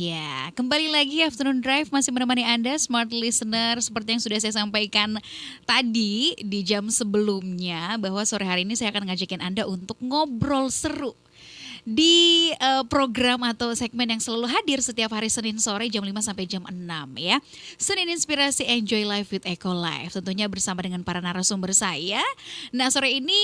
Ya, kembali lagi Afternoon Drive masih menemani Anda smart listener seperti yang sudah saya sampaikan tadi di jam sebelumnya bahwa sore hari ini saya akan ngajakin Anda untuk ngobrol seru di program atau segmen yang selalu hadir setiap hari Senin sore jam 5 sampai jam 6 ya. Senin Inspirasi Enjoy Life with Eko Life tentunya bersama dengan para narasumber saya. Nah, sore ini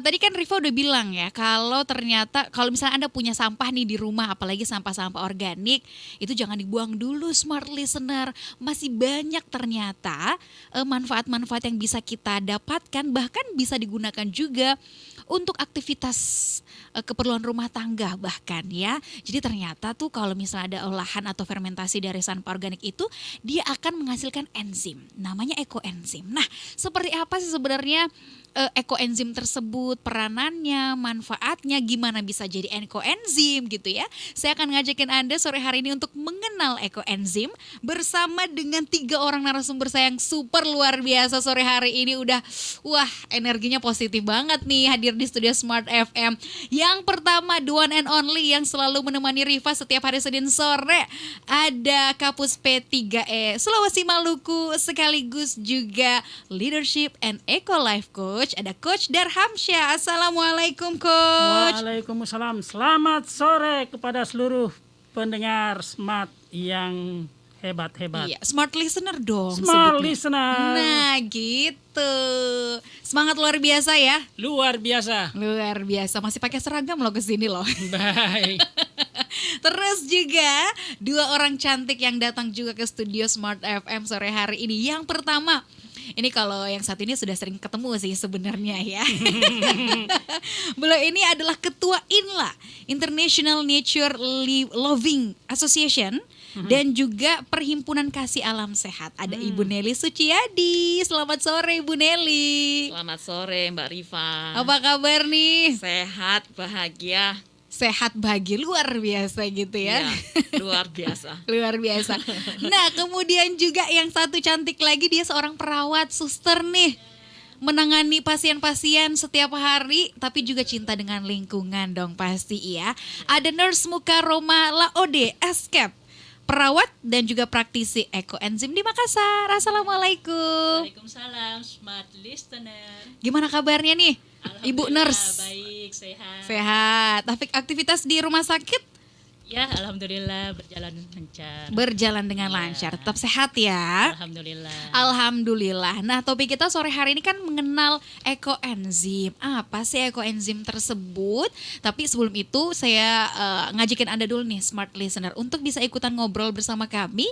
tadi kan Riva udah bilang ya kalau ternyata kalau misalnya Anda punya sampah nih di rumah apalagi sampah-sampah organik itu jangan dibuang dulu smart listener. Masih banyak ternyata manfaat-manfaat yang bisa kita dapatkan bahkan bisa digunakan juga untuk aktivitas keperluan rumah tangga bahkan ya. Jadi ternyata tuh kalau misalnya ada olahan atau fermentasi dari sampah organik itu dia akan menghasilkan enzim. Namanya ekoenzim. Nah, seperti apa sih sebenarnya ekoenzim tersebut, peranannya, manfaatnya, gimana bisa jadi ekoenzim gitu ya. Saya akan ngajakin Anda sore hari ini untuk mengenal ekoenzim bersama dengan 3 orang narasumber saya yang super luar biasa sore hari ini udah energinya positif banget nih hadir di studio Smart FM. Yang pertama the one and only yang selalu menemani Riva setiap hari Senin sore ada Kapus P3E Sulawesi Maluku sekaligus juga Leadership and Eco Life Coach. Ada Coach Darhamsyah. Assalamualaikum Coach. Waalaikumsalam. Selamat sore kepada seluruh pendengar Smart yang hebat-hebat. Iya, smart listener dong Smart sebutnya. listener. Nah gitu. Semangat luar biasa ya. Luar biasa. Luar biasa. Masih pakai seragam loh kesini loh. Baik. Terus juga 2 orang cantik yang datang juga ke studio Smart FM sore hari ini. Yang pertama, ini kalau yang satu ini sudah sering ketemu sih sebenarnya ya. Beliau ini adalah Ketua INLA, International Nature Loving Association, dan juga Perhimpunan Kasih Alam Sehat. Ada Ibu Nelly Suciadi. Selamat sore Ibu Nelly. Selamat sore Mbak Riva. Apa kabar nih? Sehat, bahagia. Sehat bahagia luar biasa gitu ya. Iya, luar biasa. Luar biasa. Nah, kemudian juga yang satu cantik lagi dia seorang perawat suster nih. Menangani pasien-pasien setiap hari tapi juga cinta dengan lingkungan dong pasti ya. Ada Nurse Mukaroma Laode Escape, perawat dan juga praktisi ekoenzim di Makassar. Assalamualaikum. Waalaikumsalam, smart listener. Gimana kabarnya nih? Ibu Nurse. Baik, sehat. Sehat. Tapi aktivitas di rumah sakit Ya, alhamdulillah berjalan lancar. berjalan dengan lancar. Tetap sehat ya. Alhamdulillah. Alhamdulillah. Nah, topik kita sore hari ini kan mengenal ekoenzim. Apa sih ekoenzim tersebut? Tapi sebelum itu saya ngajakin Anda dulu nih smart listener untuk bisa ikutan ngobrol bersama kami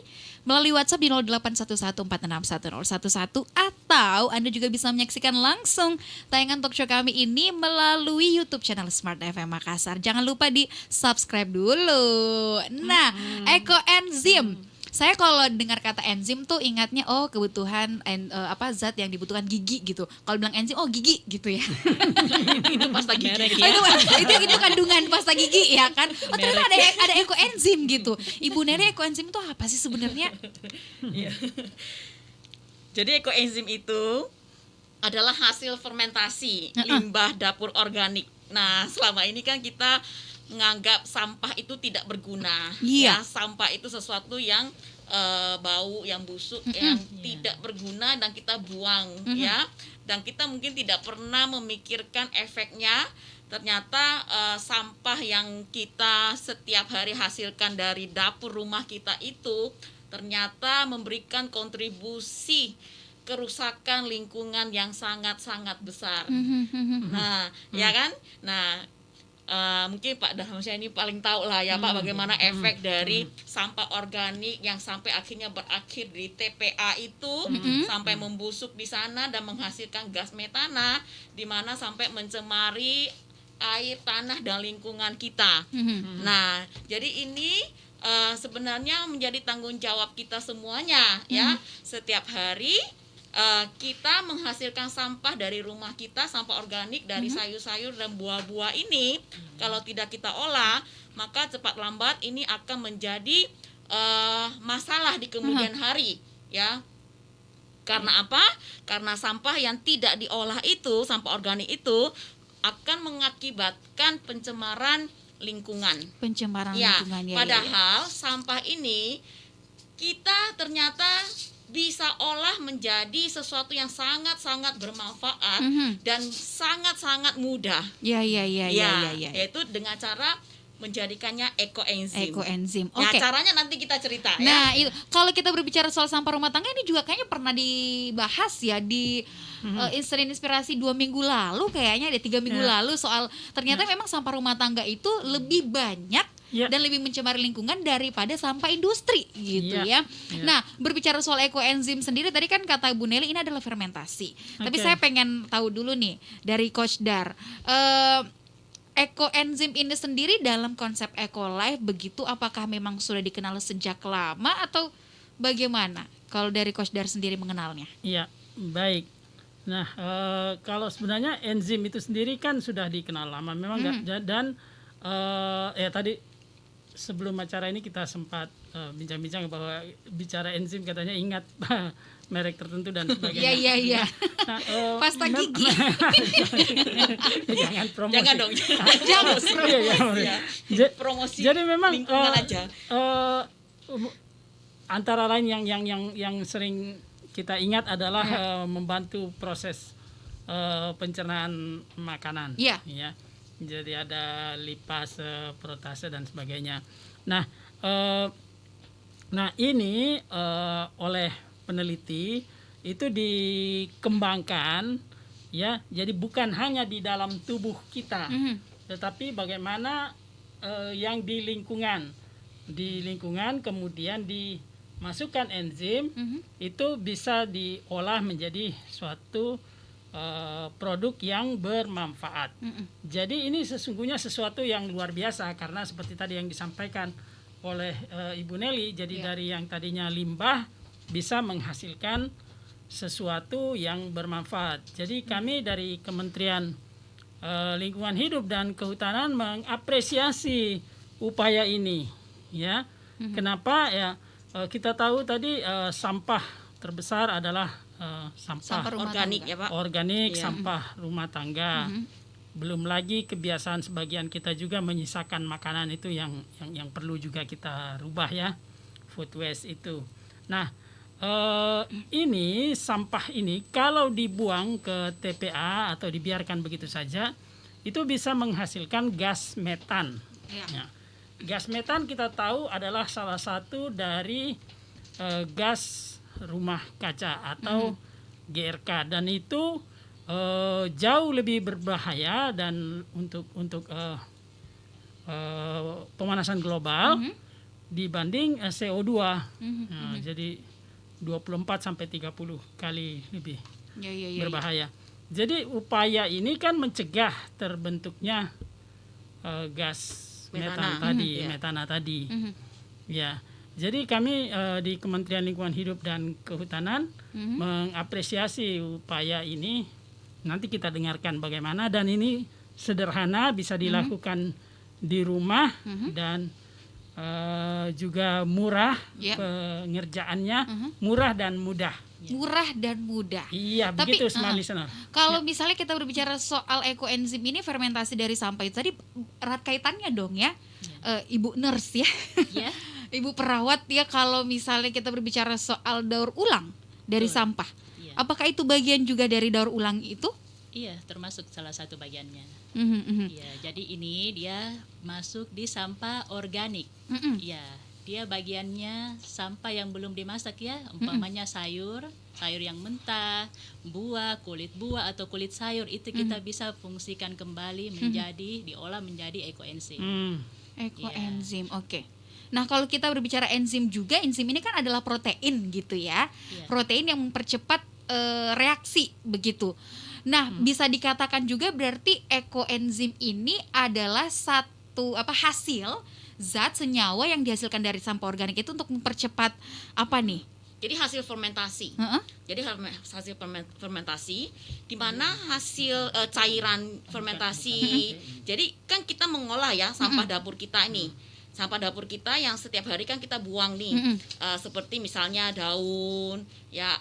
melalui WhatsApp di 0811461011 atau Anda juga bisa menyaksikan langsung tayangan talk show kami ini melalui YouTube channel Smart FM Makassar. Jangan lupa di subscribe dulu. Nah, ekoenzim. Saya kalau dengar kata enzim tuh ingatnya kebutuhan zat yang dibutuhkan gigi gitu. Kalau bilang enzim gigi gitu ya. Itu pasta gigi. Itu kandungan pasta gigi ya kan. Ternyata ada ekoenzim gitu. Ibu Nere ekoenzim itu apa sih sebenarnya? Iya. Jadi ekoenzim itu adalah hasil fermentasi limbah dapur organik. Nah, selama ini kan kita menganggap sampah itu tidak berguna. Iya. Ya, sampah itu sesuatu yang bau, yang busuk, yang tidak berguna dan kita buang ya. Dan kita mungkin tidak pernah memikirkan efeknya. Ternyata sampah yang kita setiap hari hasilkan dari dapur rumah kita itu ternyata memberikan kontribusi kerusakan lingkungan yang sangat-sangat besar. Nah, ya kan? Nah, mungkin Pak Darhamsyah ini paling tahu lah ya Pak bagaimana efek dari sampah organik yang sampai akhirnya berakhir di TPA itu sampai membusuk di sana dan menghasilkan gas metana di mana sampai mencemari air, tanah dan lingkungan kita. Nah, jadi ini sebenarnya menjadi tanggung jawab kita semuanya ya. Setiap hari kita menghasilkan sampah dari rumah kita, sampah organik dari sayur-sayur dan buah-buah ini, kalau tidak kita olah, maka cepat lambat ini akan menjadi masalah di kemudian hari, ya. Karena apa? Karena sampah yang tidak diolah itu, sampah organik itu akan mengakibatkan pencemaran lingkungan. Pencemaran Ya, lingkungan ya. padahal sampah ini kita ternyata bisa olah menjadi sesuatu yang sangat-sangat bermanfaat dan sangat-sangat mudah. Ya. Yaitu dengan cara menjadikannya ekoenzim. Ekoenzim. Nah, Oke. caranya nanti kita cerita ya. Nah, itu kalau kita berbicara soal sampah rumah tangga ini juga kayaknya pernah dibahas ya di insiden inspirasi 2 minggu lalu kayaknya ada 3 minggu lalu soal ternyata memang sampah rumah tangga itu lebih banyak dan lebih mencemari lingkungan daripada sampah industri gitu ya. Nah, berbicara soal ekoenzim sendiri tadi kan kata Bu Nelly ini adalah fermentasi. Tapi saya pengen tahu dulu nih dari Coach Dar. Ekoenzim ini sendiri dalam konsep Ecolife begitu apakah memang sudah dikenal sejak lama atau bagaimana? Kalau dari Coach Dar sendiri mengenalnya? Iya, baik. Nah, kalau sebenarnya enzim itu sendiri kan sudah dikenal lama memang dan ya tadi sebelum acara ini kita sempat bincang-bincang bahwa bicara enzim katanya ingat merek tertentu dan sebagainya. Iya. Nah, Pasta gigi. Jangan promosi. Jangan dong. Promosi. Jadi memang lingkungan aja. Antara lain yang sering kita ingat adalah membantu proses pencernaan makanan. Iya. Ya. Jadi ada lipase, protase dan sebagainya. Nah, ini oleh peneliti itu dikembangkan ya. Jadi bukan hanya di dalam tubuh kita, tetapi bagaimana yang di lingkungan kemudian dimasukkan enzim itu bisa diolah menjadi suatu produk yang bermanfaat. Jadi ini sesungguhnya sesuatu yang luar biasa karena seperti tadi yang disampaikan oleh Ibu Nelly, jadi dari yang tadinya limbah bisa menghasilkan sesuatu yang bermanfaat. Jadi kami dari Kementerian Lingkungan Hidup dan Kehutanan mengapresiasi upaya ini, ya. Kenapa ya? Kita tahu tadi sampah terbesar adalah sampah organik ya Pak. Organik, sampah rumah tangga. Belum lagi kebiasaan sebagian kita juga menyisakan makanan itu yang perlu juga kita rubah ya, food waste itu. Nah, ini sampah ini kalau dibuang ke TPA atau dibiarkan begitu saja, itu bisa menghasilkan gas metan. Ya. Gas metan kita tahu adalah salah satu dari gas rumah kaca atau GRK, dan itu jauh lebih berbahaya dan untuk pemanasan global dibanding CO2. Nah, jadi 24 sampai 30 kali lebih berbahaya. Jadi upaya ini kan mencegah terbentuknya gas metana tadi. Ya. Jadi kami di Kementerian Lingkungan Hidup dan Kehutanan mengapresiasi upaya ini. Nanti kita dengarkan bagaimana, dan ini sederhana, bisa dilakukan di rumah dan juga murah pengerjaannya, murah dan mudah. Murah dan mudah. Iya, begitu Smart Listener. Kalau misalnya kita berbicara soal ekoenzim ini, fermentasi dari sampah itu tadi erat kaitannya dong ya, Ibu nurse ya. Ibu perawat ya, kalau misalnya kita berbicara soal daur ulang dari sampah, apakah itu bagian juga dari daur ulang itu? Iya, termasuk salah satu bagiannya. Iya, jadi ini dia masuk di sampah organik. Iya, dia bagiannya sampah yang belum dimasak ya, umpamanya sayur yang mentah, buah, kulit buah atau kulit sayur, itu kita bisa fungsikan kembali menjadi diolah menjadi ekoenzim. Ekoenzim, oke. Nah, kalau kita berbicara enzim juga, enzim ini kan adalah protein gitu ya. Protein yang mempercepat reaksi begitu. Nah, bisa dikatakan juga berarti ekoenzim ini adalah satu hasil zat senyawa yang dihasilkan dari sampah organik itu untuk mempercepat apa nih? Jadi hasil fermentasi. Jadi hasil fermentasi di mana hasil cairan fermentasi. Jadi kan kita mengolah ya sampah dapur kita ini. Sampah dapur kita yang setiap hari kan kita buang nih, seperti misalnya daun, ya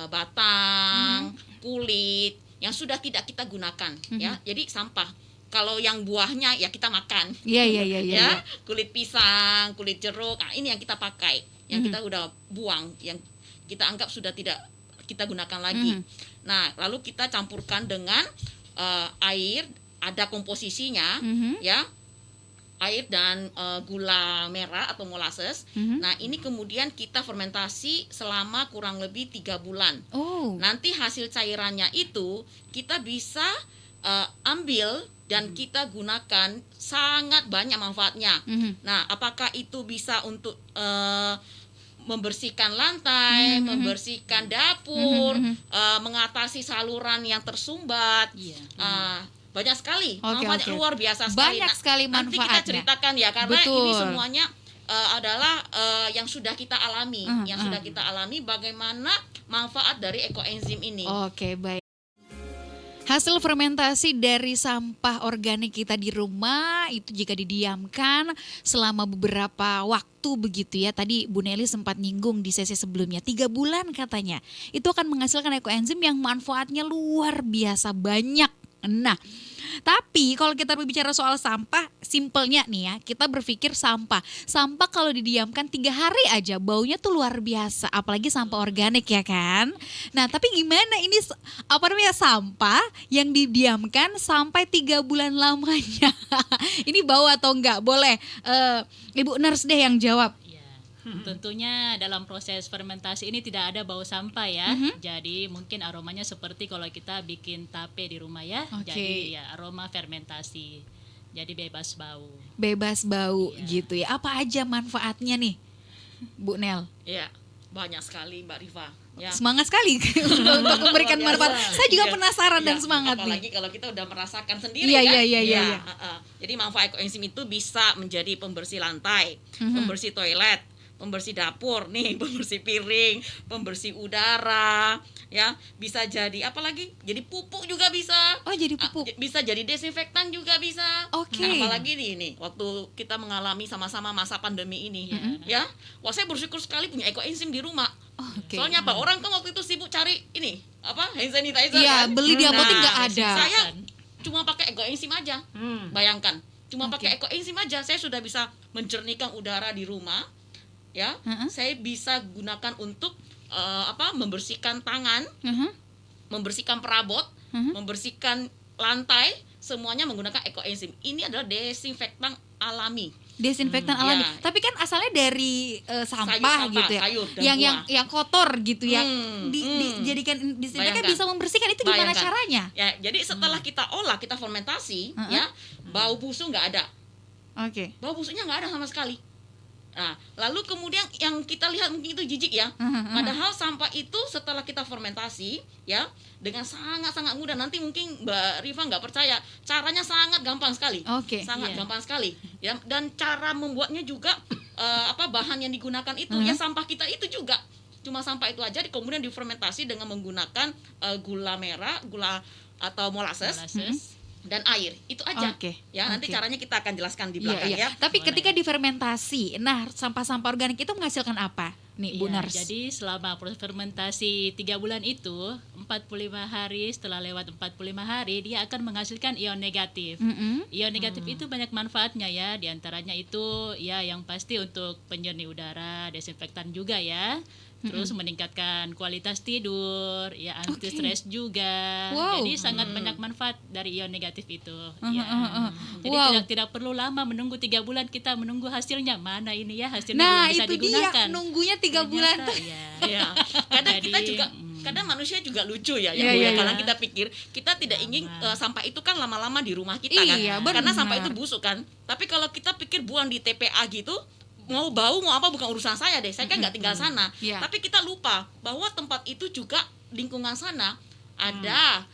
batang, kulit yang sudah tidak kita gunakan, ya. Jadi sampah. kalau yang buahnya ya kita makan. Iya. Ya, kulit pisang, kulit jeruk, nah ini yang kita pakai, yang kita udah buang, yang kita anggap sudah tidak kita gunakan lagi. Nah, lalu kita campurkan dengan air, ada komposisinya, ya, air dan gula merah atau molasses. Nah, ini kemudian kita fermentasi selama kurang lebih 3 bulan. Oh. Nanti hasil cairannya itu kita bisa ambil dan kita gunakan, sangat banyak manfaatnya. Nah, apakah itu bisa untuk membersihkan lantai, membersihkan dapur, mengatasi saluran yang tersumbat, banyak sekali, manfaatnya luar biasa sekali. Banyak sekali Nanti kita manfaatnya. ceritakan ya, karena Betul. ini semuanya adalah yang sudah kita alami, sudah kita alami bagaimana manfaat dari ekoenzim ini. Oke, baik. Hasil fermentasi dari sampah organik kita di rumah itu jika didiamkan selama beberapa waktu begitu ya. Tadi Bu Nelly sempat nyinggung di sesi sebelumnya 3 bulan katanya. Itu akan menghasilkan ekoenzim yang manfaatnya luar biasa banyak. Nah, tapi kalau kita berbicara soal sampah, simpelnya nih ya, kita berpikir sampah kalau didiamkan 3 hari aja baunya tuh luar biasa, apalagi sampah organik ya kan. Nah, tapi gimana ini sampah yang didiamkan sampai 3 bulan lamanya? Ini bau atau enggak? Boleh Ibu Nurse deh yang jawab. Tentunya dalam proses fermentasi ini tidak ada bau sampah ya. Jadi mungkin aromanya seperti kalau kita bikin tape di rumah ya. Jadi ya aroma fermentasi. Jadi bebas bau. Bebas bau gitu ya. Apa aja manfaatnya nih, Bu Nel? Ya, banyak sekali Mbak Riva. Ya. Semangat sekali untuk memberikan manfaat. Saya juga penasaran dan semangat apalagi nih. kalau kita udah merasakan sendiri Iya. Jadi manfaat ekoenzim itu bisa menjadi pembersih lantai, pembersih toilet, pembersih dapur nih, pembersih piring, pembersih udara, ya, bisa jadi apalagi jadi pupuk juga bisa. Oh, jadi pupuk. Bisa jadi desinfektan juga bisa. Oke. Nah, apalagi nih waktu kita mengalami sama-sama masa pandemi ini, ya. Wah, saya bersyukur sekali punya ekoenzim di rumah. Oke. Soalnya apa? Orang kan waktu itu sibuk cari ini, hand sanitizer Iya, kan. beli di apotek nggak ada. Saya cuma pakai ekoenzim aja. Bayangkan, cuma pakai ekoenzim aja saya sudah bisa menjernihkan udara di rumah. Ya, saya bisa gunakan untuk membersihkan tangan, membersihkan perabot, membersihkan lantai, semuanya menggunakan ekoenzim. Ini adalah desinfektan alami. Desinfektan alami. Tapi kan asalnya dari sampah gitu ya. Sayur dan yang kotor gitu ya. Dijadikan desinfektan bisa membersihkan, itu gimana caranya? Ya, jadi setelah kita olah, kita fermentasi, ya, bau busuk nggak ada. Oke. Bau busuknya nggak ada sama sekali. Nah, lalu kemudian yang kita lihat mungkin itu jijik ya. Padahal sampah itu setelah kita fermentasi ya dengan sangat-sangat mudah. Nanti mungkin Mbak Riva nggak percaya, caranya sangat gampang sekali. Sangat gampang sekali. Ya, dan cara membuatnya juga bahan yang digunakan itu ya sampah kita itu juga. Cuma sampah itu aja kemudian difermentasi dengan menggunakan gula merah, gula atau molasses. Dan air, itu aja. Nanti caranya kita akan jelaskan di belakang ya. Tapi ketika difermentasi, nah sampah-sampah organik itu menghasilkan apa nih Bu Nars? Jadi selama proses fermentasi 3 bulan itu 45 hari, setelah lewat 45 hari dia akan menghasilkan ion negatif. Ion negatif itu banyak manfaatnya ya, diantaranya itu ya yang pasti untuk penjernih udara, desinfektan juga ya. Terus meningkatkan kualitas tidur, ya anti stres juga. Jadi sangat banyak manfaat dari ion negatif itu. Jadi tidak perlu lama menunggu 3 bulan kita menunggu hasilnya. Mana ini ya hasilnya belum bisa digunakan. Nah, itu dia nunggunya 3 bulan tuh. Kadang kita juga kadang manusia juga lucu ya, karena kita pikir kita tidak ingin sampah itu kan lama-lama di rumah kita kan. Karena sampah itu busuk kan. Tapi kalau kita pikir buang di TPA gitu, mau bau mau apa bukan urusan saya deh, saya kan nggak tinggal sana. Tapi kita lupa bahwa tempat itu juga lingkungan sana ada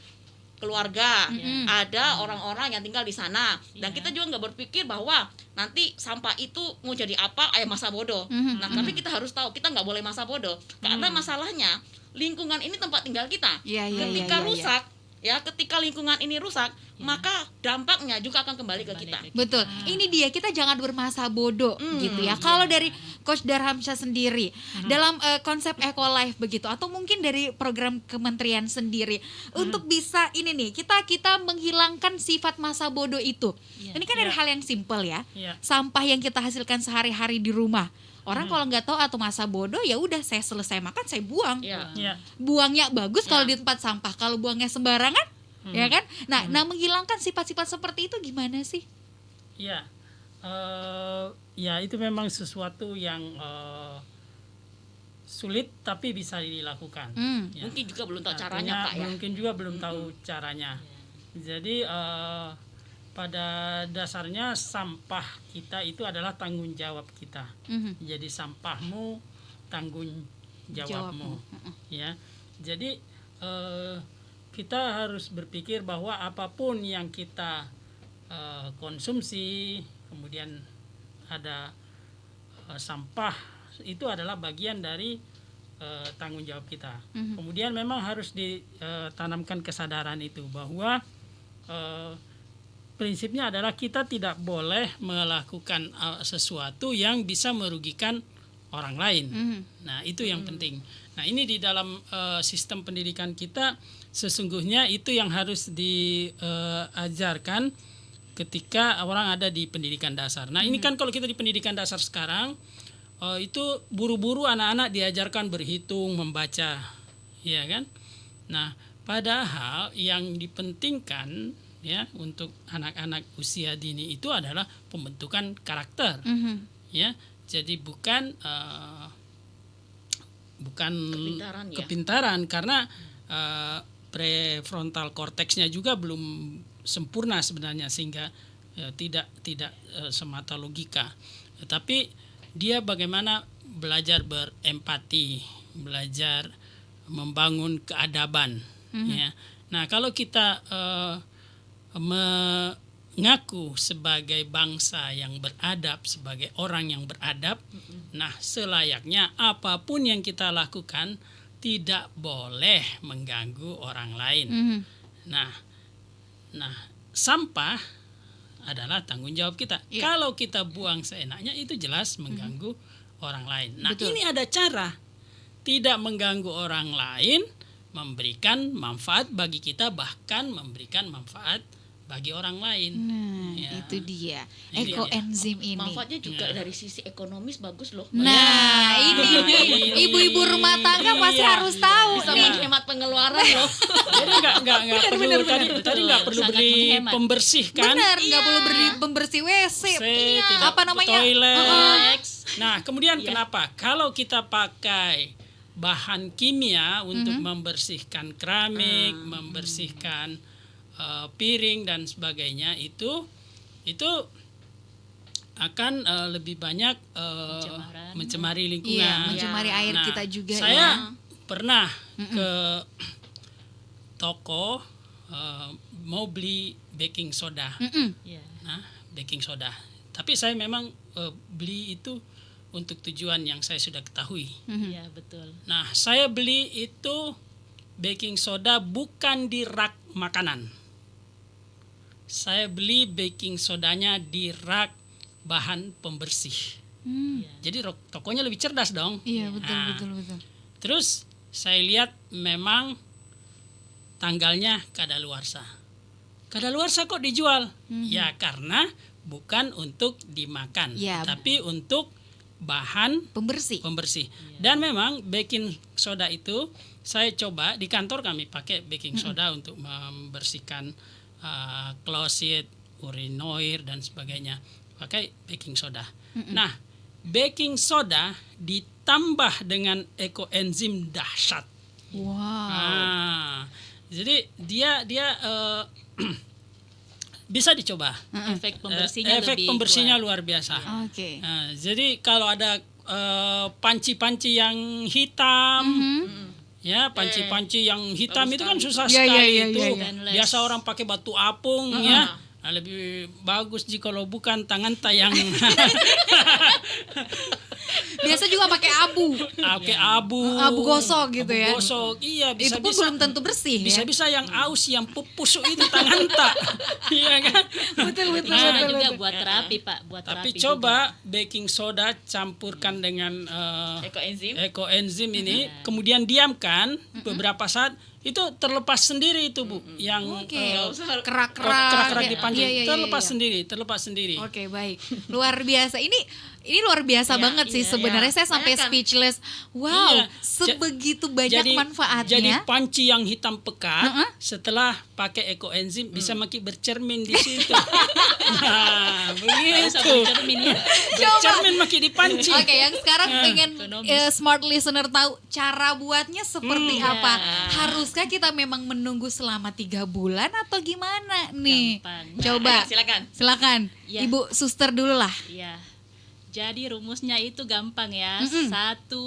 keluarga, ada orang-orang yang tinggal di sana, dan kita juga nggak berpikir bahwa nanti sampah itu mau jadi apa, masa bodoh. Nah, tapi kita harus tahu kita nggak boleh masa bodoh, karena masalahnya lingkungan ini tempat tinggal kita. Ketika rusak, Ya, ketika lingkungan ini rusak, maka dampaknya juga akan kembali ke kita. Betul. Ini dia, kita jangan bermasa bodoh gitu ya. Kalau dari Coach Darhamsyah sendiri dalam konsep Eco Life begitu, atau mungkin dari program kementerian sendiri untuk bisa ini nih, kita menghilangkan sifat masa bodoh itu. Ini kan dari hal yang simpel ya. Sampah yang kita hasilkan sehari-hari di rumah. Orang kalau nggak tahu atau masa bodoh, ya udah, saya selesai makan saya buang. Buangnya bagus kalau di tempat sampah. Kalau buangnya sembarangan, ya kan? Nah, menghilangkan sifat-sifat seperti itu gimana sih? Ya, ya itu memang sesuatu yang sulit tapi bisa dilakukan. Ya. Mungkin juga belum tahu Artinya, caranya, Pak ya. Mungkin juga belum tahu caranya. Jadi pada dasarnya sampah kita itu adalah tanggung jawab kita. Jadi sampahmu tanggung jawabmu. Ya. Jadi kita harus berpikir bahwa apapun yang kita konsumsi, kemudian ada sampah, itu adalah bagian dari tanggung jawab kita. Kemudian memang harus ditanamkan kesadaran itu bahwa prinsipnya adalah kita tidak boleh melakukan sesuatu yang bisa merugikan orang lain. Nah, itu yang penting. Nah, ini di dalam sistem pendidikan kita sesungguhnya itu yang harus diajarkan ketika orang ada di pendidikan dasar. Nah, ini kan kalau kita di pendidikan dasar sekarang itu buru-buru anak-anak diajarkan berhitung, membaca, ya kan? Nah, padahal yang dipentingkan ya untuk anak-anak usia dini itu adalah pembentukan karakter, ya. Jadi bukan kepintaran karena prefrontal korteksnya juga belum sempurna sebenarnya sehingga tidak semata logika, tetapi dia bagaimana belajar berempati, belajar membangun keadaban, ya. Nah, kalau kita mengaku sebagai bangsa yang beradab, sebagai orang yang beradab, nah selayaknya apapun yang kita lakukan tidak boleh mengganggu orang lain. Nah, sampah adalah tanggung jawab kita. Kalau kita buang seenaknya itu jelas mengganggu orang lain. Nah, ini ada cara tidak mengganggu orang lain, memberikan manfaat bagi kita, bahkan memberikan manfaat bagi orang lain. Nah, itu dia ekoenzim ini. Manfaatnya juga dari sisi ekonomis bagus loh. Nah, ini ibu-ibu rumah tangga pasti harus tahu Bisa nih. menghemat pengeluaran loh. Jadi nggak perlu tadi nggak perlu Sangat beli menghemat. pembersih kan? Benar, nggak perlu pembersih WC. tidak Apa namanya? toilet. Nah, kemudian kenapa? Kalau kita pakai bahan kimia untuk membersihkan keramik, membersihkan piring dan sebagainya, itu akan lebih banyak mencemari lingkungan. Iya, mencemari air kita juga. Saya pernah ke toko mau beli baking soda. Nah, baking soda. Tapi saya memang beli itu untuk tujuan yang saya sudah ketahui. Iya, betul. Nah, saya beli itu baking soda bukan di rak makanan. Saya beli baking sodanya di rak bahan pembersih. Jadi tokonya lebih cerdas dong. Iya, betul, Nah, betul. Terus saya lihat memang tanggalnya kadaluarsa. Kadaluarsa kok dijual? Ya karena bukan untuk dimakan, Ya. tapi untuk bahan Pembersih. Dan memang baking soda itu saya coba di kantor, kami pakai baking soda untuk membersihkan kloset, urinoir dan sebagainya, pakai baking soda. Nah, baking soda ditambah dengan ekoenzim dahsyat. Wow. Nah, jadi dia bisa dicoba. Efek pembersihnya Efek lebih pembersihnya kuat. luar biasa. Oke. Nah, jadi kalau ada panci-panci yang hitam, ya panci-panci yang hitam itu kan susah Iya, sekali iya, itu. iya, iya. Biasa orang pakai batu apung ya. Nah, lebih bagus jika kalau bukan tangan tayang. Biasa juga pakai abu. Pakai abu Gosok gitu abu ya. gosok, iya Itu pun belum tentu bersih ya. bisa yang aus yang pupus itu tangan tak. Iya kan? Betul. Bisa juga buat terapi Pak, buat Tapi terapi coba baking soda campurkan dengan ekoenzim ini, kemudian diamkan beberapa saat, itu terlepas sendiri itu Bu, yang Oke. kerak-kerak Kerak-kerak di panci Iya. terlepas sendiri. Oke, baik. Luar biasa. Ini luar biasa banget sih iya, sebenarnya. Saya sampai Bayangkan. speechless. Wow, Iya. sebegitu banyak Jadi manfaatnya. panci yang hitam pekat setelah pakai ekoenzim bisa makin bercermin di situ. Nah, Bisa begitu. bercermin ya. Bercermin makin di panci. Oke, yang sekarang pengen Ekonomis. smart listener tahu cara buatnya seperti apa. Haruskah kita memang menunggu selama 3 bulan atau gimana nih? Gampang. Coba, silakan. Ya. Ibu suster dulu lah. Iya. Jadi rumusnya itu gampang ya. 1,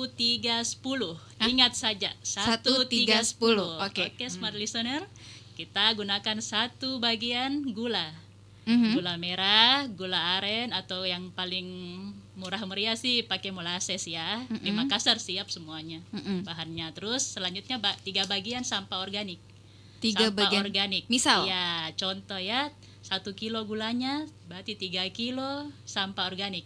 3, 10. Ingat saja. 1, 3, 10. Oke. Oke, smart listener. Kita gunakan 1 bagian gula. Mhm. Gula merah, gula aren, atau yang paling murah meriah sih pakai molasses ya. Di Makassar siap semuanya bahannya. Terus selanjutnya 3 bagian sampah organik. 3 Sampah bagian. organik. Misal? Ya, contoh ya. 1 kilo gulanya berarti 3 kilo sampah organik.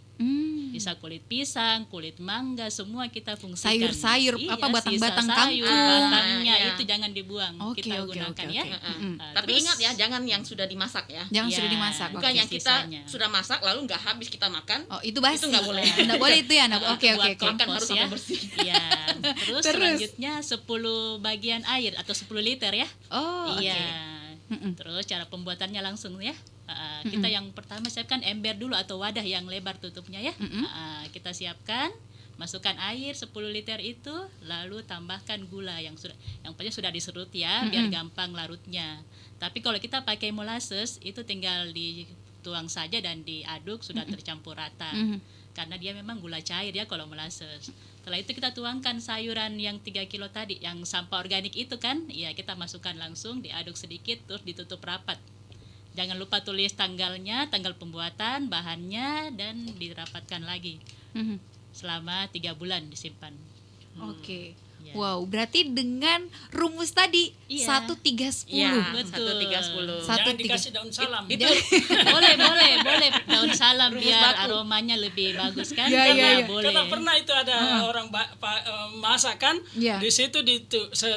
Bisa kulit pisang, kulit mangga, semua kita fungsikan. Sayur-sayur, Iya, apa, batang-batang sisa sayur, kangkung. batangnya Iya. itu jangan dibuang. Oke, Kita oke, gunakan oke, ya. oke. Nah, Tapi terus ingat ya, jangan yang sudah dimasak ya. Jangan Iya. sudah dimasak. Bukan Oke. yang kita sisanya. sudah masak lalu nggak habis kita makan. Oh, itu basi. Itu nggak boleh. Nggak boleh itu ya. Oke. buat Makan kompos harus ya. sampai bersih. Iya. Terus Terus? selanjutnya 10 bagian air atau 10 liter ya. Oh, oke. Iya. Terus cara pembuatannya langsung ya. Kita yang pertama siapkan ember dulu atau wadah yang lebar tutupnya ya. Kita siapkan, masukkan air 10 liter itu, lalu tambahkan gula yang pokoknya sudah diserut ya, biar gampang larutnya. Tapi kalau kita pakai molasses itu tinggal dituang saja dan diaduk sudah tercampur rata. Karena dia memang gula cair ya kalau molasses. Setelah itu kita tuangkan sayuran yang 3 kilo tadi, yang sampah organik itu kan, ya kita masukkan langsung, diaduk sedikit, terus ditutup rapat. Jangan lupa tulis tanggalnya, tanggal pembuatan, bahannya, dan dirapatkan lagi. Selama 3 bulan disimpan. Oke. Ya. Wow, berarti dengan rumus tadi Iya. 1, 3, 10. Iya, Betul. 1, 3, 10. Satu, Jangan tiga. dikasih daun salam. Itu boleh daun salam Rumus biar baku. aromanya lebih bagus kan? Iya, Karena iya, iya. boleh. Karena pernah itu ada orang masak kan, Iya. di situ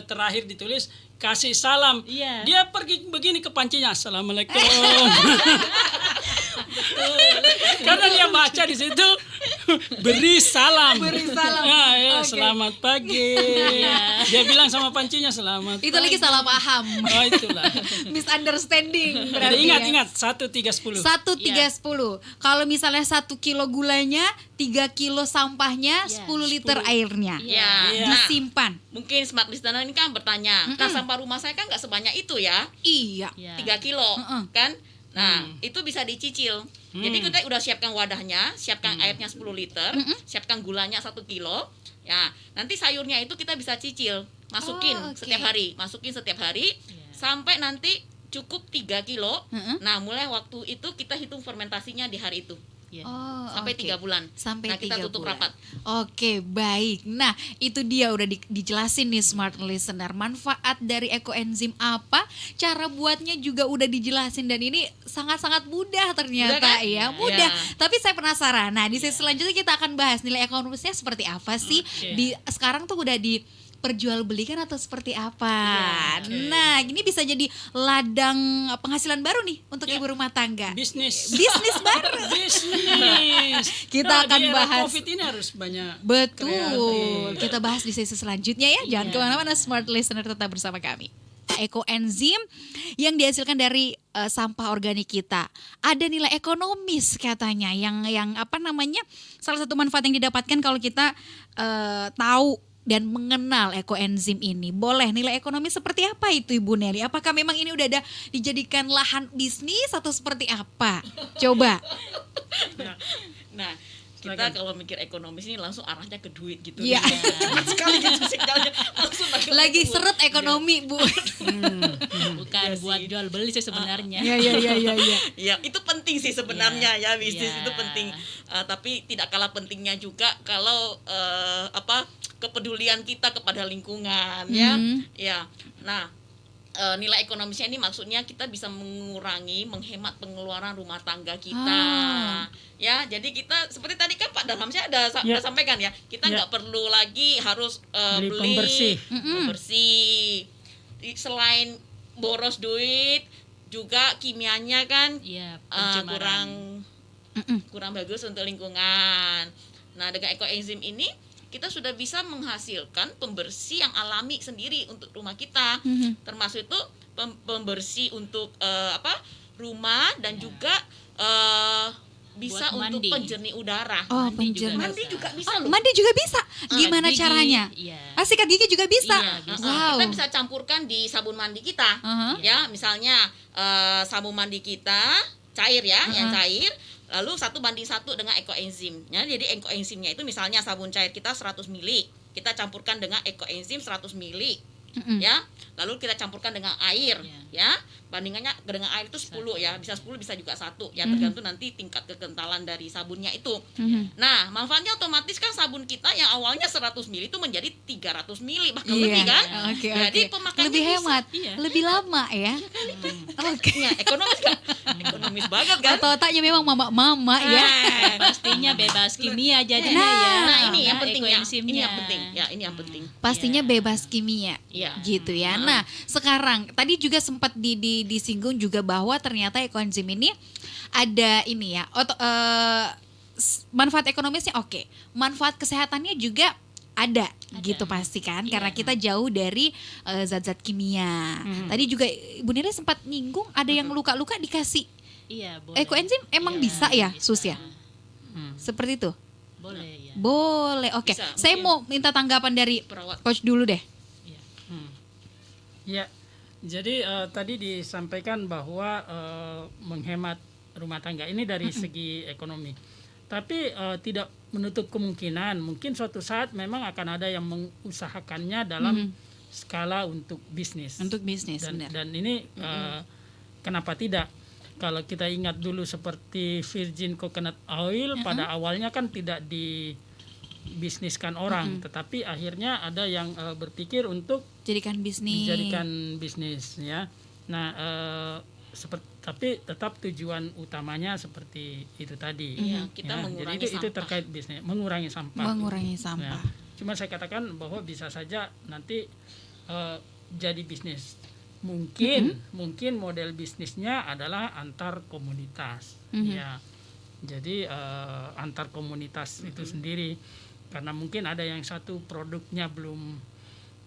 terakhir ditulis kasih salam. Iya. Dia pergi begini ke pancinya, assalamualaikum. Karena dia baca di situ beri salam. Beri salam. Ya, Oke. selamat pagi. Dia bilang sama pancinya selamat. Itu lagi salah paham. Oh itulah. Misunderstanding Jadi berarti ya. ingat 1, 3, 10. 1, 3, Iya. 10. Kalau misalnya 1 kilo gulanya, 3 kilo sampahnya, Iya, 10 liter airnya. ya. Iya. Nah, Disimpan. mungkin smart listener ini kan bertanya, nah sampah rumah saya kan nggak sebanyak itu ya, Iya. Ya. 3 kilo kan. Nah, itu bisa dicicil. Jadi kita udah siapkan wadahnya, siapkan airnya 10 liter, siapkan gulanya 1 kilo. Ya, nanti sayurnya itu kita bisa cicil, masukin Oh, oke. setiap hari sampai nanti cukup 3 kilo. Nah, mulai waktu itu kita hitung fermentasinya di hari itu. Ya. Oh, Sampai oke. 3 bulan. Sampai Nah, kita 3 tutup bulan. rapat. Oke, baik. Nah, itu dia udah dijelasin nih smart listener. Manfaat dari ekoenzim apa, cara buatnya juga udah dijelasin dan ini sangat-sangat mudah ternyata Mudah kan? ya. Mudah. Ya. Tapi saya penasaran. Nah, di sesi selanjutnya kita akan bahas nilai ekonomisnya seperti apa sih. Oke. Di sekarang tuh udah diperjualbelikan atau seperti apa. Oke. Nah, ini bisa jadi ladang penghasilan baru nih untuk Ya. ibu rumah tangga. Bisnis. Bisnis baru. Bisnis. Kita akan di era bahas. COVID ini harus banyak. Betul. kreatif. Kita bahas di sesi selanjutnya ya. Jangan Iya. kemana-mana, smart listener, tetap bersama kami. Ekoenzim yang dihasilkan dari sampah organik kita ada nilai ekonomis katanya yang apa namanya, salah satu manfaat yang didapatkan kalau kita tahu dan mengenal ekoenzim ini. Boleh, nilai ekonomi seperti apa itu Ibu Nelly? Apakah memang ini udah ada dijadikan lahan bisnis atau seperti apa? Coba. Nah, kita Silakan. kalau mikir ekonomis ini langsung arahnya ke duit gitu. Iya. Cepat sekali gitu sinyalnya. Langsung Lagi seret ekonomi, Bu. Bukan Iya buat sih. jual beli sih sebenarnya. Iya. Ya, itu penting sih sebenarnya ya, bisnis Iya. itu penting. Tapi tidak kalah pentingnya juga kalau kepedulian kita kepada lingkungan ya. Ya. Nah, nilai ekonomisnya ini maksudnya kita bisa menghemat pengeluaran rumah tangga kita. Ya, jadi kita seperti tadi kan Pak Darhamsyah udah sampaikan ya, kita nggak perlu lagi harus Beli pembersih. Selain boros duit, juga kimianya kan Iya, kurang pencemaran. bagus untuk lingkungan. Nah, dengan ekoenzim ini kita sudah bisa menghasilkan pembersih yang alami sendiri untuk rumah kita. Termasuk itu pembersih untuk rumah dan juga bisa Buat untuk mandi. penjernih udara. Oh, Mandi juga penjernih. Mandi juga bisa loh. Mandi juga bisa. Gimana Gigi, caranya? Iya. Sikat gigi juga bisa. Iya, bisa. Wow. Kita bisa campurkan di sabun mandi kita. Ya, misalnya sabun mandi kita cair ya, yang cair, lalu 1:1 dengan ekoenzim. Ya, jadi ekoenzimnya itu misalnya sabun cair kita 100 ml, kita campurkan dengan ekoenzim 100 ml. Ya, lalu kita campurkan dengan air, ya. Bandingannya dengan air itu 10 ya, bisa 10 bisa juga 1 ya, tergantung nanti tingkat kekentalan dari sabunnya itu. Nah, manfaatnya otomatis kan sabun kita yang awalnya 100 ml itu menjadi 300 ml bahkan lebih kan. Oke, Jadi oke. pemakaiannya Lebih bisa. hemat, Iya. lebih lama ya. Oke. Ya, ekonomis kan? Ekonomis banget kan? Otak-otaknya memang mama-mama ya. Pastinya bebas kimia jadinya Nah, ya. Nah, ini yang Nah, penting ya. Ini ekoenzimnya. yang penting. Ya, ini yang penting. Pastinya Iya. bebas kimia. Iya. Gitu ya. Nah, sekarang tadi juga sempat disinggung juga bahwa ternyata ekoenzim ini ada ini ya. Manfaat ekonomisnya oke. Manfaat kesehatannya juga ada gitu pasti kan, karena kita jauh dari zat-zat kimia. Tadi juga Ibu Nira sempat nyinggung ada yang luka-luka dikasih Iya, boleh. ekoenzim, emang Iya, bisa ya bisa. Sus ya? Seperti itu? Boleh ya. Boleh, oke. Bisa, Saya mungkin. mau minta tanggapan dari Perawat. Coach dulu deh. Iya. Ya, jadi tadi disampaikan bahwa menghemat rumah tangga ini dari segi ekonomi. Tapi tidak menutup kemungkinan mungkin suatu saat memang akan ada yang mengusahakannya dalam skala untuk bisnis. Untuk bisnis, benar. Dan ini kenapa tidak? Kalau kita ingat dulu seperti virgin coconut oil pada awalnya kan tidak dibisniskan orang, tetapi akhirnya ada yang berpikir untuk Jadikan bisnis. dijadikan bisnis ya. Nah, tapi tetap tujuan utamanya seperti itu tadi. Iya, kita Ya, mengurangi jadi itu sampah. terkait bisnis, mengurangi sampah. Mengurangi Ya, sampah. cuma saya katakan bahwa bisa saja nanti jadi bisnis. Mungkin model bisnisnya adalah antar komunitas. Ya, jadi antar komunitas itu sendiri, karena mungkin ada yang satu produknya belum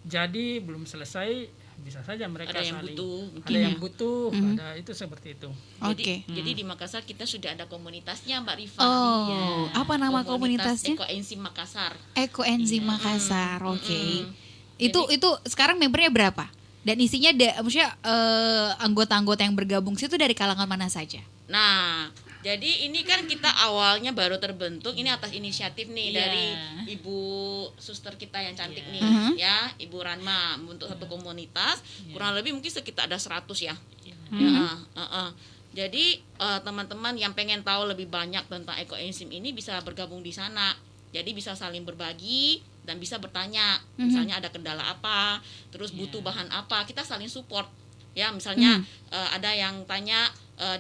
jadi, belum selesai, bisa saja mereka Ada yang saling butuh, ada mungkin yang ya. butuh, ada itu seperti itu. Oke. Jadi di Makassar kita sudah ada komunitasnya Mbak Rifa. Oh, Iya. apa nama Komunitas komunitasnya? Ekoenzim Makassar. Ekoenzim Makassar. Oke. Mm-mm. Itu sekarang membernya berapa? Dan isinya maksudnya anggota-anggota yang bergabung situ dari kalangan mana saja? Nah, jadi ini kan kita awalnya baru terbentuk ini atas inisiatif nih Iya. dari Ibu suster kita yang cantik nih ya, Ibu Ranma, untuk satu komunitas kurang lebih mungkin sekitar ada 100 ya. Ya, Jadi teman-teman yang pengen tahu lebih banyak tentang ekoenzim ini bisa bergabung di sana. Jadi bisa saling berbagi dan bisa bertanya, misalnya ada kendala apa, terus butuh bahan apa, kita saling support. Ya, misalnya ada yang tanya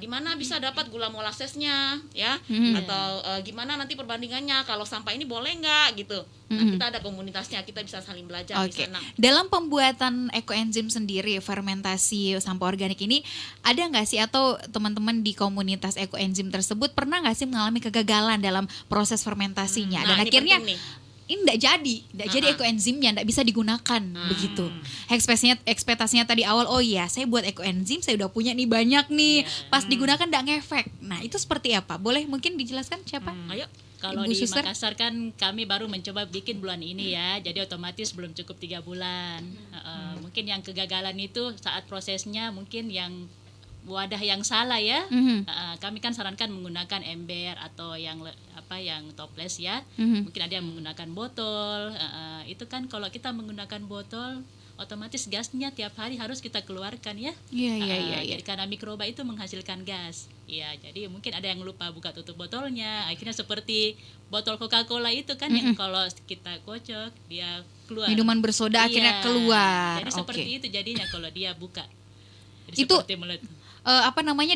di mana bisa dapat gula molasesnya, ya, atau gimana nanti perbandingannya kalau sampah ini boleh nggak gitu. Nah, kita ada komunitasnya, kita bisa saling belajar di Oke. sana. Dalam pembuatan ekoenzim sendiri, fermentasi sampah organik ini ada nggak sih, atau teman-teman di komunitas ekoenzim tersebut pernah nggak sih mengalami kegagalan dalam proses fermentasinya dan Nah, ini akhirnya penting nih. ini nggak jadi ekoenzimnya, nggak bisa digunakan begitu. Ekspektasinya tadi awal, oh iya saya buat ekoenzim, saya udah punya nih banyak nih, pas digunakan nggak ngefek. Nah itu seperti apa? Boleh mungkin dijelaskan siapa? Ayo. Kalau Ibu di Suster? Makassar kan kami baru mencoba bikin bulan ini ya, jadi otomatis belum cukup 3 bulan. Mungkin yang kegagalan itu saat prosesnya mungkin yang wadah yang salah ya. Kami kan sarankan menggunakan ember atau yang yang toples ya. Mungkin ada yang menggunakan botol. Itu kan kalau kita menggunakan botol, otomatis gasnya tiap hari harus kita keluarkan ya. Iya. Jadi karena mikroba itu menghasilkan gas. Ya, jadi mungkin ada yang lupa buka tutup botolnya. Akhirnya seperti botol Coca-Cola itu kan yang kalau kita kocok dia keluar. Minuman bersoda akhirnya keluar. Jadi seperti itu jadinya kalau dia buka. Jadi Itu seperti meletup.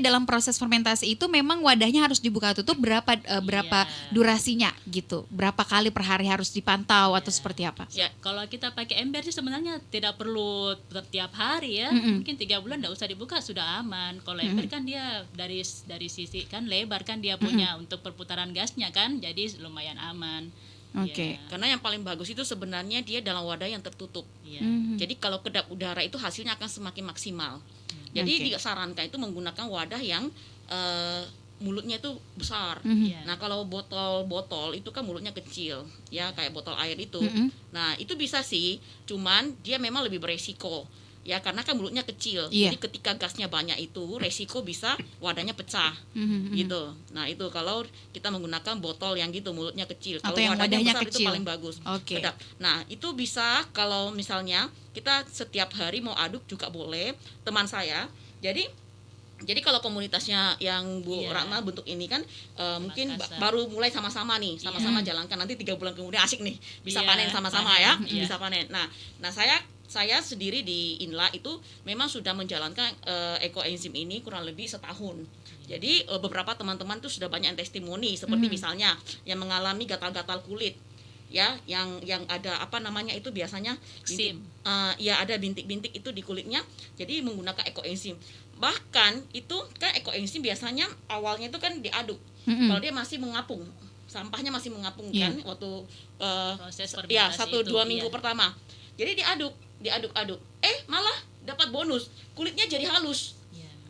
Dalam proses fermentasi itu memang wadahnya harus dibuka tutup berapa durasinya gitu, berapa kali per hari harus dipantau atau seperti apa? Ya, kalau kita pakai ember sih sebenarnya tidak perlu tiap hari ya. Mungkin 3 bulan tidak usah dibuka sudah aman. Kalau ember kan dia dari sisi kan lebar kan dia punya untuk perputaran gasnya kan, jadi lumayan aman. Oke. Karena yang paling bagus itu sebenarnya dia dalam wadah yang tertutup. Jadi kalau kedap udara itu hasilnya akan semakin maksimal. Jadi disarankan itu menggunakan wadah yang mulutnya itu besar. Nah kalau botol itu kan mulutnya kecil, ya kayak botol air itu. Nah itu bisa sih, cuman dia memang lebih beresiko. Ya karena kan mulutnya kecil, jadi ketika gasnya banyak itu resiko bisa wadahnya pecah, gitu. Nah itu kalau kita menggunakan botol yang gitu mulutnya kecil, kalau yang wadahnya besar kecil itu paling bagus. Kedap. Nah itu bisa kalau misalnya kita setiap hari mau aduk juga boleh. Teman saya, jadi kalau komunitasnya yang Bu Ratna bentuk ini kan mungkin baru mulai sama-sama nih, sama-sama jalankan, nanti 3 bulan kemudian asik nih bisa panen sama-sama ya, bisa panen. Nah saya sendiri di Inla itu memang sudah menjalankan ekoenzim ini kurang lebih setahun. Jadi beberapa teman-teman itu sudah banyak yang testimoni seperti misalnya yang mengalami gatal-gatal kulit, ya, yang ada itu biasanya bintik, ada bintik-bintik itu di kulitnya. Jadi menggunakan ekoenzim. Bahkan itu kan ekoenzim biasanya awalnya itu kan diaduk. Kalau dia masih mengapung, sampahnya masih mengapung kan waktu proses fermentasi 1-2 minggu pertama. Jadi diaduk, malah dapat bonus, kulitnya jadi halus.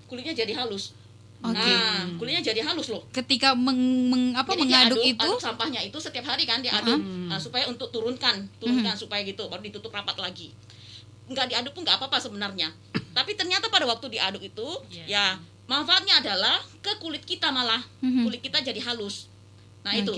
Kulitnya jadi halus. Nah, kulitnya jadi halus loh. Ketika mengaduk itu aduk sampahnya itu setiap hari kan diaduk supaya untuk turunkan supaya gitu, baru ditutup rapat lagi. Enggak diaduk pun enggak apa-apa sebenarnya. Tapi ternyata pada waktu diaduk itu ya manfaatnya adalah ke kulit kita malah. Kulit kita jadi halus. Nah, itu.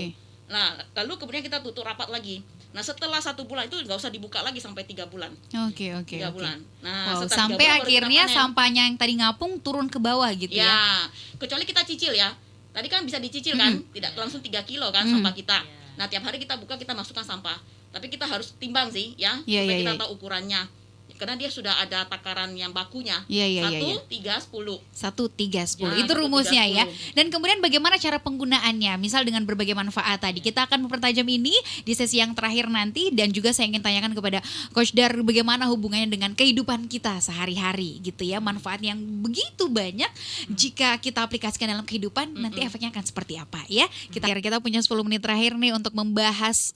Nah, lalu kemudian kita tutup rapat lagi. Nah, setelah 1 bulan itu nggak usah dibuka lagi sampai 3 bulan. 3 bulan. Nah, sampai akhirnya sampahnya yang tadi ngapung turun ke bawah gitu ya. Kecuali kita cicil ya. Tadi kan bisa dicicil kan, tidak langsung 3 kilo kan sampah kita. Nah, tiap hari kita buka, kita masukkan sampah. Tapi kita harus timbang sih ya, supaya kita tahu ukurannya. Karena dia sudah ada takaran yang bakunya. 1, 3, 10. 1, 3, 10. Itu rumusnya ya. Dan kemudian bagaimana cara penggunaannya? Misal dengan berbagai manfaat tadi. Kita akan mempertajam ini di sesi yang terakhir nanti. Dan juga saya ingin tanyakan kepada Coach Dar bagaimana hubungannya dengan kehidupan kita sehari-hari gitu ya. Manfaat yang begitu banyak jika kita aplikasikan dalam kehidupan, nanti efeknya akan seperti apa ya. Kita punya 10 menit terakhir nih untuk membahas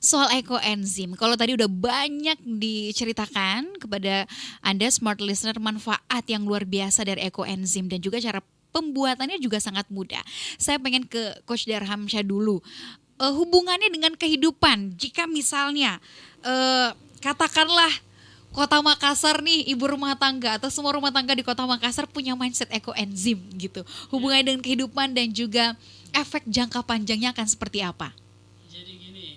soal ekoenzim. Kalau tadi udah banyak diceritakan kepada Anda smart listener manfaat yang luar biasa dari ekoenzim dan juga cara pembuatannya juga sangat mudah. Saya pengen ke Coach Dar Hamsyah dulu. Hubungannya dengan kehidupan, jika misalnya katakanlah Kota Makassar nih, ibu rumah tangga atau semua rumah tangga di Kota Makassar punya mindset ekoenzim gitu. Hubungannya dengan kehidupan dan juga efek jangka panjangnya akan seperti apa? Jadi gini,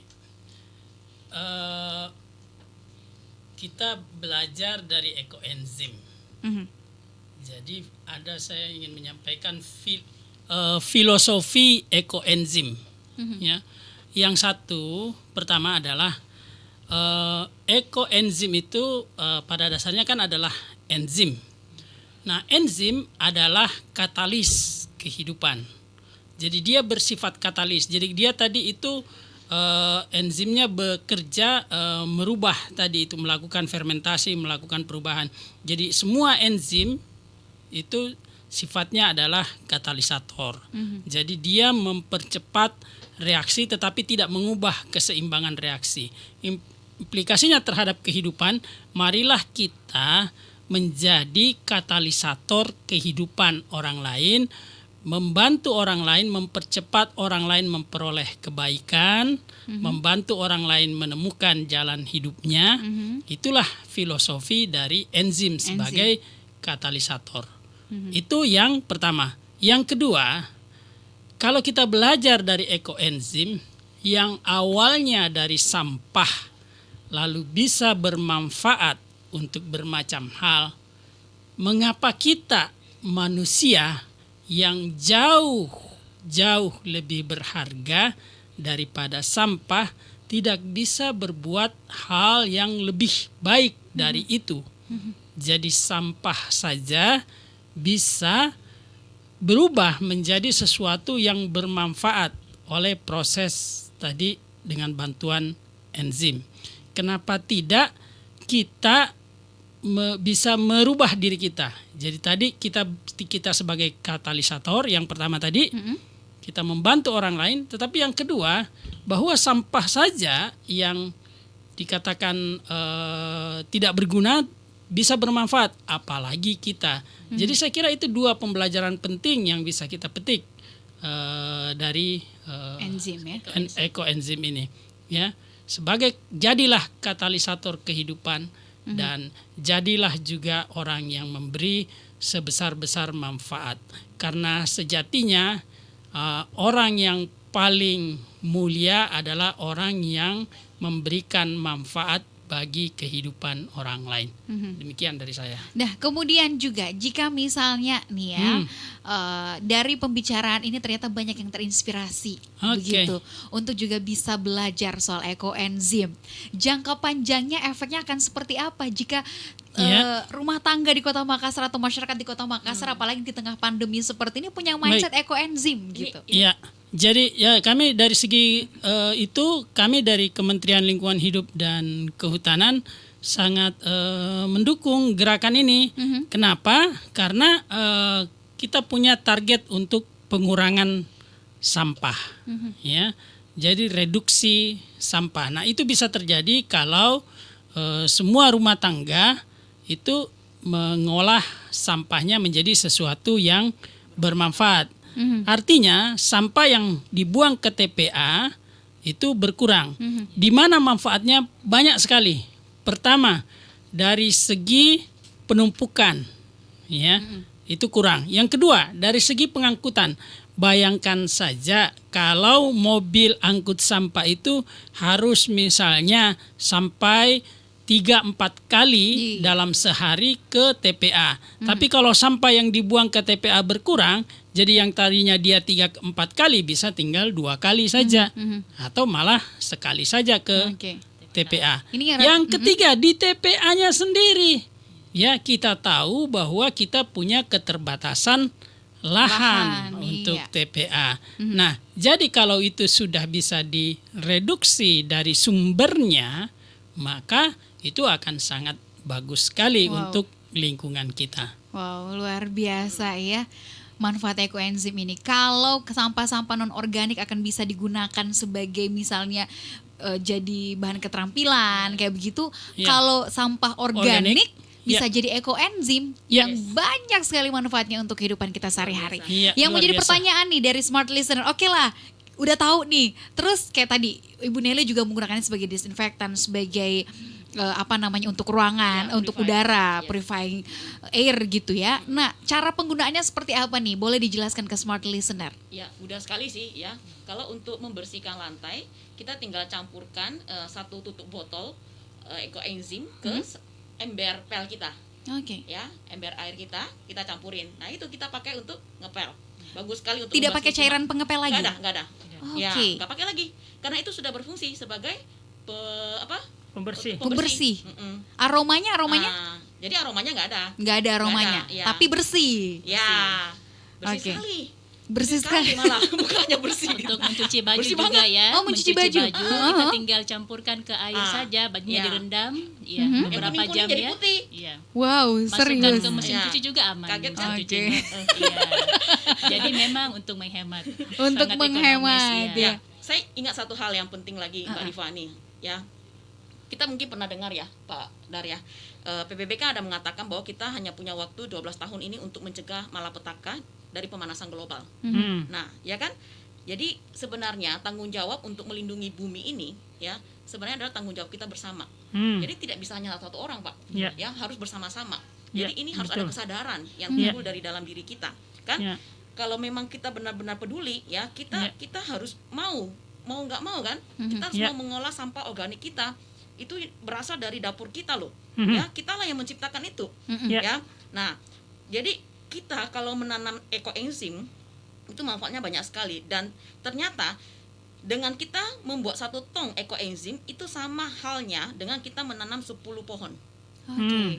kita belajar dari ekoenzim. Jadi saya ingin menyampaikan filosofi ekoenzim. Ya, yang satu pertama adalah ekoenzim itu pada dasarnya kan adalah enzim. Nah, enzim adalah katalis kehidupan. Jadi dia bersifat katalis. Jadi dia tadi itu enzimnya bekerja merubah tadi itu, melakukan fermentasi, melakukan perubahan. Jadi semua enzim itu sifatnya adalah katalisator. Jadi dia mempercepat reaksi tetapi tidak mengubah keseimbangan reaksi. Implikasinya terhadap kehidupan, marilah kita menjadi katalisator kehidupan orang lain, membantu orang lain, mempercepat orang lain memperoleh kebaikan, membantu orang lain menemukan jalan hidupnya. Itulah filosofi dari enzim sebagai katalisator. Itu yang pertama. Yang kedua, kalau kita belajar dari ekoenzim yang awalnya dari sampah lalu bisa bermanfaat untuk bermacam hal, mengapa kita manusia yang jauh lebih berharga daripada sampah tidak bisa berbuat hal yang lebih baik dari itu? Jadi sampah saja bisa berubah menjadi sesuatu yang bermanfaat oleh proses tadi dengan bantuan enzim. Kenapa tidak kita bisa merubah diri kita? Jadi tadi kita sebagai katalisator yang pertama tadi, kita membantu orang lain. Tetapi yang kedua, bahwa sampah saja yang dikatakan tidak berguna bisa bermanfaat, apalagi kita. Jadi saya kira itu dua pembelajaran penting yang bisa kita petik dari enzim ya. ekoenzim ini, ya. Sebagai jadilah katalisator kehidupan dan jadilah juga orang yang memberi sebesar-besar manfaat. Karena sejatinya orang yang paling mulia adalah orang yang memberikan manfaat bagi kehidupan orang lain. Demikian dari saya. Nah, kemudian juga jika misalnya nih ya, dari pembicaraan ini ternyata banyak yang terinspirasi begitu untuk juga bisa belajar soal ekoenzim. Jangka panjangnya efeknya akan seperti apa jika rumah tangga di Kota Makassar atau masyarakat di Kota Makassar apalagi di tengah pandemi seperti ini punya mindset ekoenzim gitu. Iya. Jadi ya kami dari segi itu kami dari Kementerian Lingkungan Hidup dan Kehutanan sangat mendukung gerakan ini. Kenapa? Karena kita punya target untuk pengurangan sampah, ya. Jadi reduksi sampah. Nah itu bisa terjadi kalau semua rumah tangga itu mengolah sampahnya menjadi sesuatu yang bermanfaat. Artinya sampah yang dibuang ke TPA itu berkurang. Di mana manfaatnya banyak sekali. Pertama, dari segi penumpukan, ya, itu kurang. Yang kedua, dari segi pengangkutan. Bayangkan saja kalau mobil angkut sampah itu harus misalnya sampai 3-4 kali dalam sehari ke TPA. Tapi kalau sampah yang dibuang ke TPA berkurang, jadi yang tadinya dia 3-4 kali bisa tinggal 2 kali saja. Atau malah sekali saja ke TPA. Yang ketiga di TPA-nya sendiri. Ya, kita tahu bahwa kita punya keterbatasan lahan untuk TPA. Nah, jadi kalau itu sudah bisa direduksi dari sumbernya, maka itu akan sangat bagus sekali untuk lingkungan kita. Wow, luar biasa ya manfaat ekoenzim ini. Kalau sampah-sampah non-organik akan bisa digunakan sebagai misalnya jadi bahan keterampilan kayak begitu. Kalau sampah organik bisa jadi ekoenzim yang banyak sekali manfaatnya untuk kehidupan kita sehari-hari. Yang menjadi pertanyaan nih dari smart listener, oke lah, udah tahu nih. Terus kayak tadi Ibu Nelly juga menggunakannya sebagai disinfektan, sebagai untuk ruangan, untuk udara, purifying air gitu ya. Nah, cara penggunaannya seperti apa nih? Boleh dijelaskan ke smart listener? Ya, mudah sekali sih ya. Kalau untuk membersihkan lantai, kita tinggal campurkan 1 tutup botol ekoenzim ke ember pel kita. Ya, ember air kita campurin. Nah, itu kita pakai untuk ngepel. Bagus sekali untuk tidak pakai cairan pengepel lagi. Enggak ada. Ya, enggak pakai lagi. Karena itu sudah berfungsi sebagai pembersih. Aromanya? Jadi aromanya nggak ada. Nggak ada aromanya, tapi bersih. Ya, bersih sekali. Bersih sekali malah, bukannya bersih. Untuk mencuci baju bersih juga banget. ya. Mencuci baju. Kita tinggal campurkan ke air saja, bajunya direndam, beberapa jam jadi ya. putih. Wow, serius. Masukkan ke mesin cuci juga aman. Kaget kan? Jadi memang untuk menghemat. Untuk sangat menghemat ekonomis, ya. Saya ingat satu hal yang penting lagi, Mbak Rifani, ya. Kita mungkin pernah dengar ya, Pak Darya. PBBK ada mengatakan bahwa kita hanya punya waktu 12 tahun ini untuk mencegah malapetaka dari pemanasan global. Nah, ya kan? Jadi sebenarnya tanggung jawab untuk melindungi bumi ini ya sebenarnya adalah tanggung jawab kita bersama. Jadi tidak bisa hanya satu orang, Pak. Ya, harus bersama-sama. Ya, Jadi ini harus betul. ada kesadaran yang Ya. timbul dari dalam diri kita, kan? Ya. Kalau memang kita benar-benar peduli, ya kita harus mau nggak mau kan, kita harus Ya. mau mengolah sampah organik kita. Itu berasal dari dapur kita loh, Mhm. ya kita lah yang menciptakan itu, Ya. ya. Nah, jadi kita kalau menanam ekoenzim itu manfaatnya banyak sekali, dan ternyata dengan kita membuat 1 tong ekoenzim itu sama halnya dengan kita menanam 10 pohon. Oke.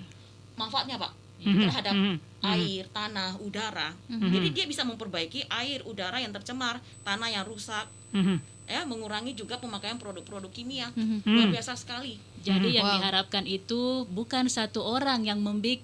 Manfaatnya Pak Mhm. terhadap Mhm. air, tanah, udara. Jadi dia bisa memperbaiki air, udara yang tercemar, tanah yang rusak, Mhm. ya, mengurangi juga pemakaian produk-produk kimia. Mhm. Luar biasa sekali. Jadi yang Wow. diharapkan itu bukan satu orang yang membuat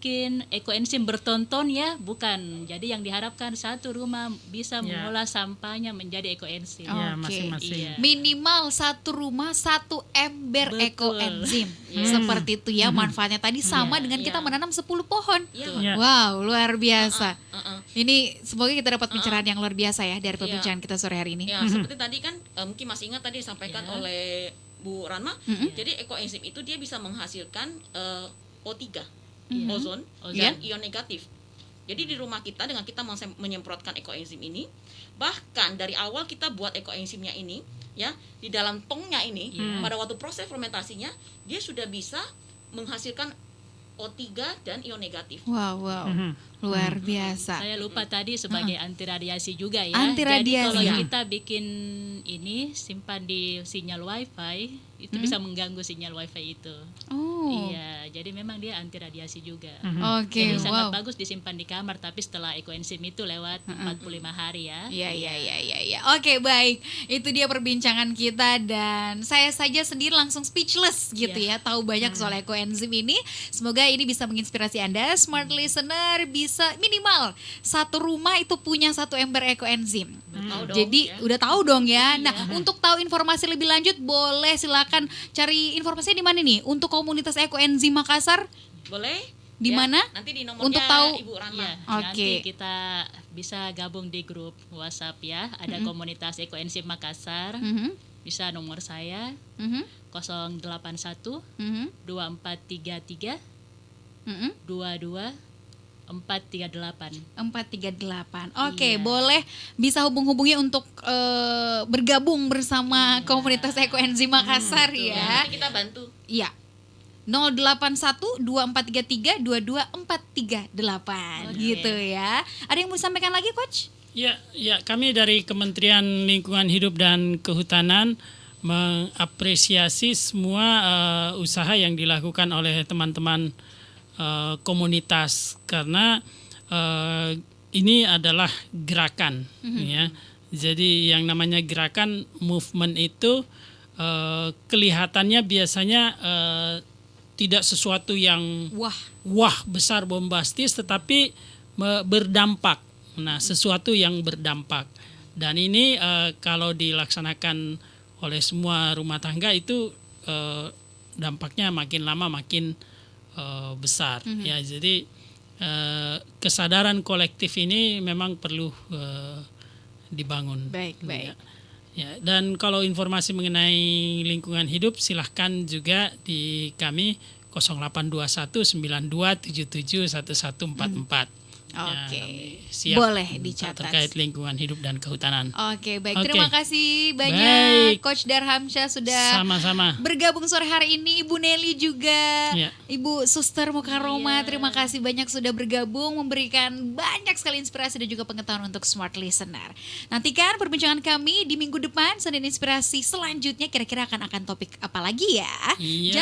ekoenzim bertonton ya, bukan. Jadi yang diharapkan satu rumah bisa Ya. mengolah sampahnya menjadi ekoenzim. Ya, Oke. masing-masing. Iya. Minimal satu rumah 1 ember Betul. ekoenzim. Iya. Seperti itu ya manfaatnya tadi sama Iya, dengan kita iya. menanam 10 pohon. Iya. Ya. Wow, luar biasa. Uh-uh. Ini semoga kita dapat pencerahan yang luar biasa ya dari Iya. perbincangan kita sore hari ini. Ya, seperti tadi kan mungkin masih ingat tadi disampaikan Ya. oleh Bu Ranma. Jadi ekoenzim itu dia bisa menghasilkan O3, ozon dan ion negatif. Jadi di rumah kita dengan kita menyemprotkan ekoenzim ini, bahkan dari awal kita buat ekoenzimnya ini, ya di dalam tongnya ini, pada waktu proses fermentasinya dia sudah bisa menghasilkan O3 dan ion negatif. Wow, wow. Mhm. Luar biasa. Saya lupa tadi sebagai anti radiasi juga ya. Anti Jadi kalau radiasi. kita bikin ini simpan di sinyal wifi, itu bisa mengganggu sinyal wifi itu. Oh. Iya, jadi memang dia anti radiasi juga. Oke, Jadi sangat wow. bagus disimpan di kamar, tapi setelah ekoenzim itu lewat 45 hari ya. Iya, iya. Oke, baik. Itu dia perbincangan kita dan saya saja sendiri langsung speechless gitu ya. Tahu banyak soal ekoenzim ini. Semoga ini bisa menginspirasi Anda, smart listener, bisa minimal 1 rumah itu punya 1 ember ekoenzim. Tahu dong, Jadi ya. udah tahu dong ya. Nah, untuk tahu informasi lebih lanjut boleh silakan cari informasinya di mana nih? Untuk komunitas ekoenzim Makassar Boleh? di Ya, mana? Nanti di nomornya Untuk tahu. Ibu Ranma. Iya, Oke. nanti kita bisa gabung di grup WhatsApp ya. Ada komunitas ekoenzim Makassar. Mhm, Bisa nomor saya mhm, 081 mhm, 2433 mhm. 22 438. 438. Oke, Iya. boleh bisa hubung-hubungi untuk bergabung bersama komunitas ekoenzim Makassar Ya, ya. nanti kita bantu. Iya. 081 2433 22438 gitu ya. Ada yang mau disampaikan lagi, Coach? Ya, kami dari Kementerian Lingkungan Hidup dan Kehutanan mengapresiasi semua usaha yang dilakukan oleh teman-teman komunitas, karena ini adalah gerakan ya. Jadi yang namanya gerakan movement itu kelihatannya biasanya tidak sesuatu yang wah besar bombastis, tetapi berdampak. Nah, sesuatu yang berdampak. Dan ini kalau dilaksanakan oleh semua rumah tangga itu dampaknya makin lama makin besar ya. Jadi kesadaran kolektif ini memang perlu dibangun. Baik. Ya, dan kalau informasi mengenai lingkungan hidup silahkan juga di kami 0821 9277 1144. Oke. Siap Boleh untuk dicatat. terkait lingkungan hidup dan kehutanan. Oke, baik. Oke. Terima kasih banyak Baik. Coach Darhamsyah sudah Sama-sama. bergabung sore hari ini. Ibu Nelly juga, Ya. Ibu Suster Mukaroma, terima kasih banyak sudah bergabung, memberikan banyak sekali inspirasi dan juga pengetahuan untuk smart listener. Nantikan perbincangan kami di minggu depan, Senin Inspirasi selanjutnya kira-kira akan topik apa lagi ya? Iya.